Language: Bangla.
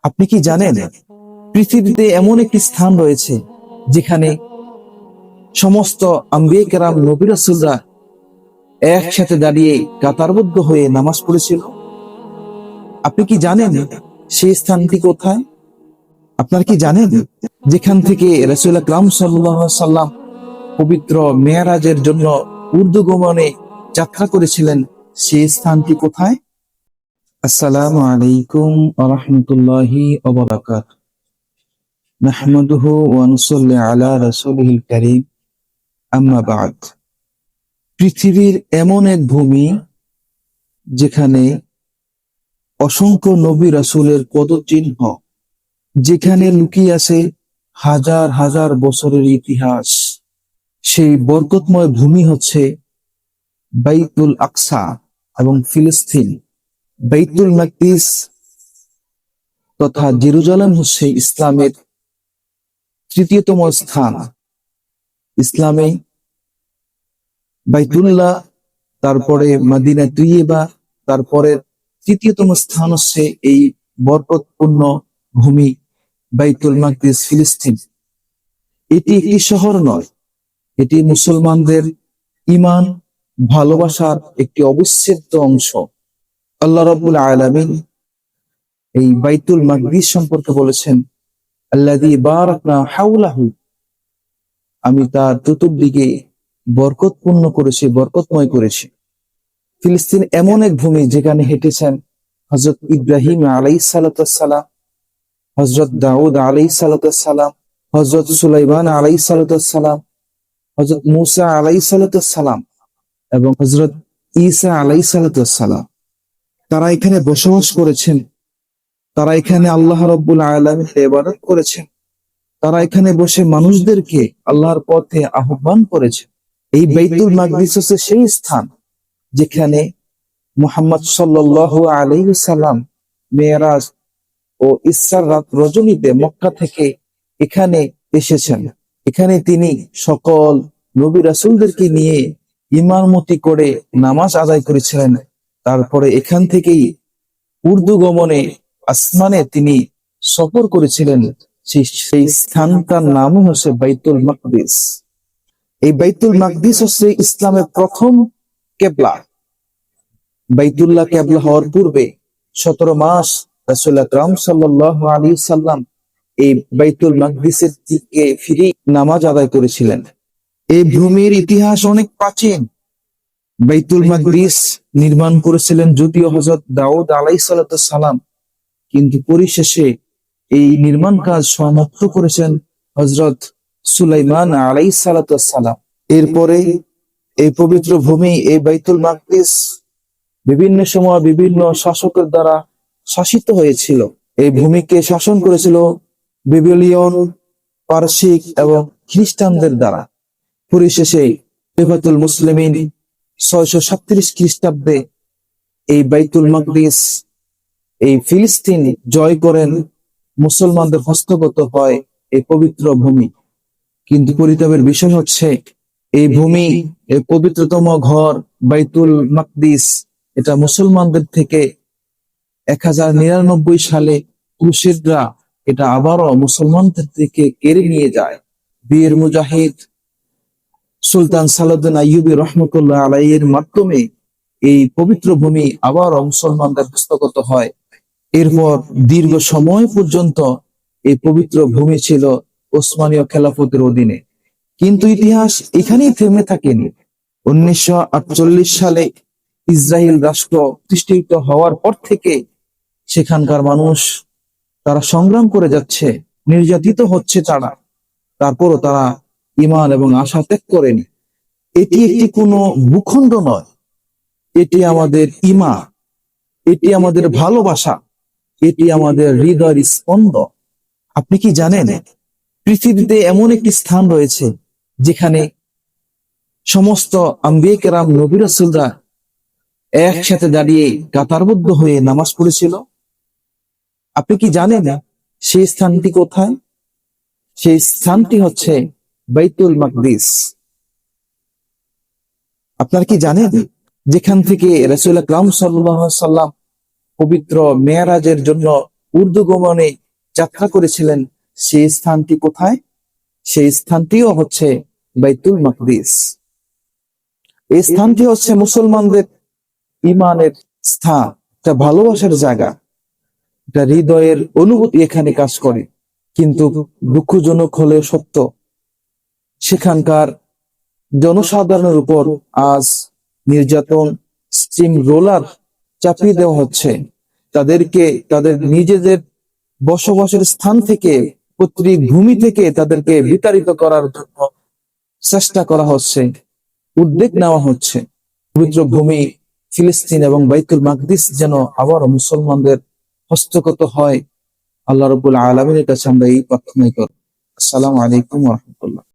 আপনি কি জানেন পৃথিবীতে এমন একটি স্থান রয়েছে যেখানে সমস্ত আম্বিয়ে কেরাম নবী রাসূলরা একসাথে দাঁড়িয়ে কাতারবদ্ধ হয়ে নামাজ পড়েছিল? আপনি কি জানেন সেই স্থানটি কোথায়? আপনার কি জানেন যেখান থেকে রাসূল আকরাম সাল্লাল্লাহু আলাইহি সাল্লাম পবিত্র মেরাজের জন্য ঊর্ধ্বগমনে যাত্রা করেছিলেন, সেই স্থানটি কোথায়? আসসালামু আলাইকুম ওয়া রাহমাতুল্লাহি ওয়া বারাকাতুহু। নাহমাদুহু ওয়া নুসাল্লি আলা রাসূলিহিল কারীম, আম্মা বা'দ। পৃথিবীর এমন এক ভূমি যেখানে অসংখ্য নবী রাসূলের পদচিহ্ন, যেখানে লুকিয়ে আছে হাজার হাজার বছরের ইতিহাস। সেই বরকতময় ভূমি হচ্ছে বাইতুল আকসা এবং ফিলিস্তিন। বাইতুল মাকদিস তথা জেরুজালেম হচ্ছে ইসলামের তৃতীয়তম স্থান। ইসলামে বাইতুল্লাহ, তারপরে মদিনা তৈয়বা, তারপরে তৃতীয়তম স্থান হচ্ছে এই বরকতপূর্ণ ভূমি বাইতুল মাকদিস, ফিলিস্তিন। এটি একটি শহর নয়, এটি মুসলমানদের ঈমান, ভালোবাসার একটি অবিচ্ছেদ্য অংশ। আল্লাহ রাব্বুল আলামিন এই বাইতুল মাকদিস সম্পর্কে বলেছেন, আল্লাযী বারাকনা হাওলাহু, আমি তার চতুর্দিকে বরকতপূর্ণ করেছি, বরকতময় করেছি। ফিলিস্তিন এমন এক ভূমি যেখানে হেঁটেছেন হযরত ইব্রাহিম আলাইহিস সালাতু ওয়াস সালাম, হযরত দাউদ আলাইহিস সালাতু ওয়াস সালাম, হযরত সুলাইমান আলাইহিস সালাতু ওয়াস সালাম, হযরত মূসা আলাইহিস সালাতু ওয়াস সালাম এবং হযরত ঈসা আলাইহিস সালাতু ওয়াস সালাম। তারা এখানে বসবাস করেছেন, তারা এখানে আল্লাহ রাব্বুল আলামিনের ইবাদত করেছেন, তারা এখানে বসে মানুষদেরকে আল্লাহর পথে আহ্বান করেছে। এই বাইতুল মাকদিস হচ্ছে সেই স্থান যেখানে মুহাম্মদ সাল্লাল্লাহু আলাইহি ওয়াসাল্লাম মেরাজ ও ইসরার রাত রজনীতে মক্কা থেকে এখানে এসেছেন। এখানে তিনি সকল নবী রাসূলদেরকে নিয়ে ইমামতি করে নামাজ আদায় করেছিলেন। তারপরে এখান থেকেই ঊর্ধ্বগমনে আসমানে তিনি সফর করেছিলেন। সেই স্থানটার নাম হচ্ছে বাইতুল মাকদিস। এই বাইতুল মাকদিস হচ্ছে ইসলামের প্রথম কেবলা। বাইতুল্লাহ কেবলা হওয়ার পূর্বে 17 মাস রাসূল আকরাম সাল্লাল্লাহু আলাইহি সাল্লাম এই বাইতুল মাকদিসের দিকে ফিরে নামাজ আদায় করেছিলেন। এই ভূমির ইতিহাস অনেক প্রাচীন। বাইতুল মাকদিস নির্মাণ করেছিলেন যদিও হযরত দাউদ আলাইহিস সালাতু সালাম, কিন্তু পরিশেষে এই নির্মাণ কাজ সমাপ্ত করেছেন হযরত সুলাইমান আলাইহিস সালাতু সালাম। এরপরে এই পবিত্র ভূমি, এই বাইতুল মাকদিস বিভিন্ন সময় বিভিন্ন শাসকের দ্বারা শাসিত হয়েছিল। এই ভূমিকে শাসন করেছিল বেবিলনীয়, পারসিক এবং খ্রিস্টানদের দ্বারা। পরিশেষে খলিফাতুল মুসলিমিন 637 খ্রিস্টাব্দে এই বাইতুল মাকদিস, এই ফিলিস্তিন জয় করেন, মুসলমানদের হস্তগত হয় এই পবিত্র ভূমি। কিন্তু পরিতাপের বিষয় হচ্ছে এই ভূমি, এই পবিত্রতম ঘর বাইতুল মাকদিস, এটা মুসলমানদের থেকে 1099 সালে ক্রুসেডরা এটা আবারও মুসলমানদের থেকে কেড়ে নিয়ে যায়। বীর মুজাহিদ সুলতান সালাউদ্দিন আইয়ুবী রহমতুল্লাহ আলাইহির মাধ্যমে এই পবিত্র ভূমি আবারও মুসলমানদের হস্তগত হয়। এরপর দীর্ঘ সময় পর্যন্ত এই পবিত্র ভূমি ছিল ওসমানীয় খেলাফতের অধীনে। কিন্তু ইতিহাস এখানেই থেমে থাকেনি। 1948 সালে ইসরায়েল রাষ্ট্র প্রতিষ্ঠিত হওয়ার পর থেকে সেখানকার মানুষ তারা সংগ্রাম করে যাচ্ছে, নির্যাতিত হচ্ছে তারা, তারপরও তারা ঈমান এবং আশা ত্যাগ করেনি। এটি একটি কোনো ভূখণ্ড নয়, এটি আমাদের ঈমান, এটি আমাদের ভালোবাসা, এটি আমাদের হৃদয়ের স্পন্দন। আপনি কি জানেন পৃথিবীতে এমন একটি স্থান রয়েছে যেখানে সমস্ত আম্বিয়ে কেরাম নবী রাসূলরা একসাথে দাঁড়িয়ে কাতারবদ্ধ হয়ে নামাজ পড়েছিল? আপনি কি জানেন সেই স্থানটি কোথায়? সেই স্থানটি হচ্ছে বাইতুল মাকদিস। আপনারা কি জানেন যেখান থেকে রাসূল আকরাম সাল্লাল্লাহু আলাইহি সাল্লাম পবিত্র মেরাজের জন্য উর্দু গমনে যাত্রা করেছিলেন, সেই স্থানটি কোথায়? সেই স্থানটিও হচ্ছে বাইতুল মাকদিস। এই স্থানটি হচ্ছে মুসলমানদের ইমানের স্থান, একটা ভালোবাসার জায়গা, একটা হৃদয়ের অনুভূতি এখানে কাজ করে। কিন্তু দুঃখজনক হলেও সত্য, সেখানকার জনসাধারণের উপর আজ নির্যাতন, স্টিম রোলার চাপিয়ে দেওয়া হচ্ছে। তাদেরকে তাদের নিজেদের বসবাসের স্থান থেকে, পৈতৃক ভূমি থেকে তাদেরকে বিতাড়িত করার জন্য চেষ্টা করা হচ্ছে, উদ্যোগ নেওয়া হচ্ছে। পবিত্র ভূমি ফিলিস্তিন এবং বাইতুল মাকদিস যেন আবার মুসলমানদের হস্তগত হয়, আল্লাহ রাব্বুল আলামিনের কাছে আমরা এই প্রার্থনাই করি। আসসালামু আলাইকুম ওয়া রাহমাতুল্লাহ।